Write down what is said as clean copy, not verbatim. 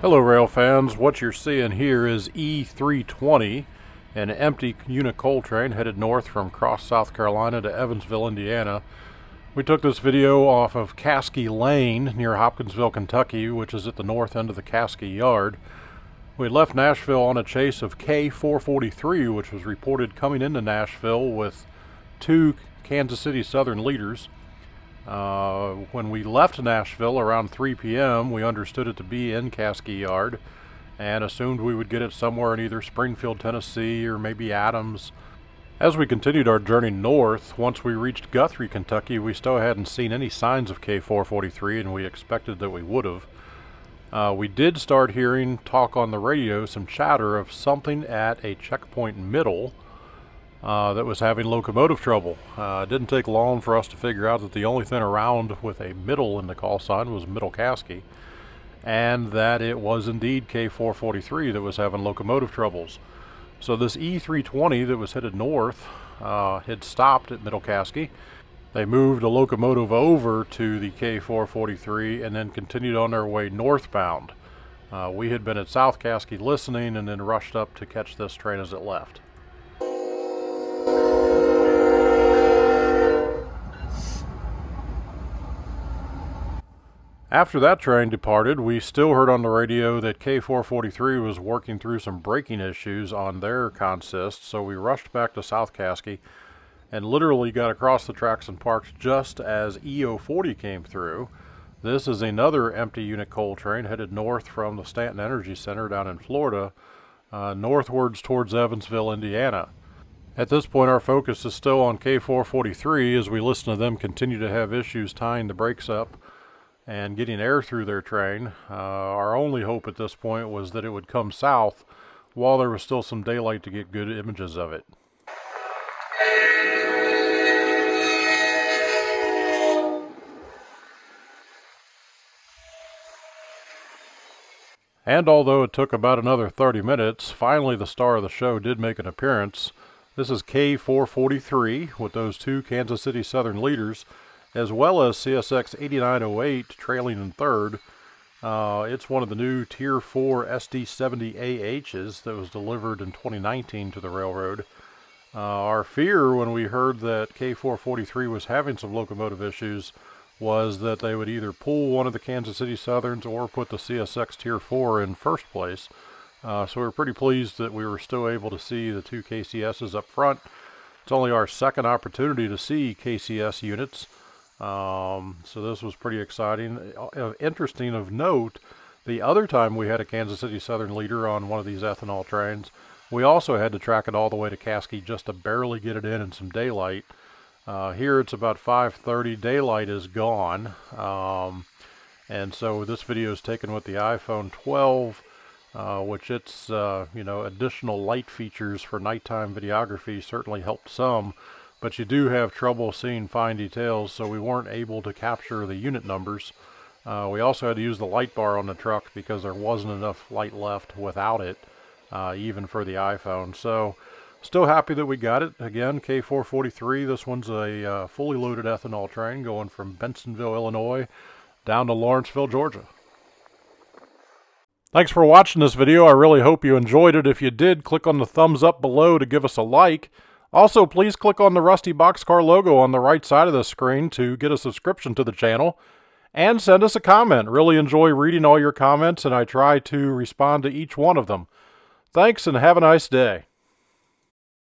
Hello rail fans, what you're seeing here is E320, an empty unit coal train headed north from Cross, South Carolina to Evansville, Indiana. We took this video off of Casky Lane near Hopkinsville, Kentucky, which is at the north end of the Casky yard. We left Nashville on a chase of K443, which was reported coming into Nashville with two Kansas City Southern leaders. When we left Nashville around 3 p.m., we understood it to be in Casky Yard and assumed we would get it somewhere in either Springfield, Tennessee, or maybe Adams. As we continued our journey north, once we reached Guthrie, Kentucky, we still hadn't seen any signs of K443, and we expected that we would have. We did start hearing talk on the radio, some chatter of something at a checkpoint middle that was having locomotive trouble. It didn't take long for us to figure out that the only thing around with a middle in the call sign was Middle Casky, and that it was indeed K443 that was having locomotive troubles. So this E320 that was headed north had stopped at Middle Casky. They moved a locomotive over to the K443 and then continued on their way northbound. We had been at South Casky listening and then rushed up to catch this train as it left. After that train departed, we still heard on the radio that K443 was working through some braking issues on their consist, so we rushed back to South Casky and literally got across the tracks and parked just as E040 came through. This is another empty unit coal train headed north from the Stanton Energy Center down in Florida, northwards towards Evansville, Indiana. At this point, our focus is still on K443 as we listen to them continue to have issues tying the brakes up and getting air through their train. Our only hope at this point was that it would come south while there was still some daylight to get good images of it. And although it took about another 30 minutes, finally the star of the show did make an appearance. This is K443 with those two Kansas City Southern leaders, as well as CSX 8908 trailing in third. It's one of the new Tier 4 SD70AHs that was delivered in 2019 to the railroad. Our fear when we heard that K443 was having some locomotive issues was that they would either pull one of the Kansas City Southerns or put the CSX Tier 4 in first place. So we were pretty pleased that we were still able to see the two KCSs up front. It's only our second opportunity to see KCS units. So this was pretty exciting. Interesting of note, the other time we had a Kansas City Southern leader on one of these ethanol trains, we also had to track it all the way to Casky just to barely get it in some daylight. Here it's about 5:30, daylight is gone, and so this video is taken with the iPhone 12, which its additional light features for nighttime videography certainly helped some. But you do have trouble seeing fine details, so we weren't able to capture the unit numbers. We also had to use the light bar on the truck because there wasn't enough light left without it, even for the iPhone. So still happy that we got it. Again, K443, this one's a fully loaded ethanol train going from Bensonville, Illinois, down to Lawrenceville, Georgia. Thanks for watching this video. I really hope you enjoyed it. If you did, click on the thumbs up below to give us a like. Also, please click on the Rusty Boxcar logo on the right side of the screen to get a subscription to the channel, and send us a comment. Really enjoy reading all your comments, and I try to respond to each one of them. Thanks, and have a nice day.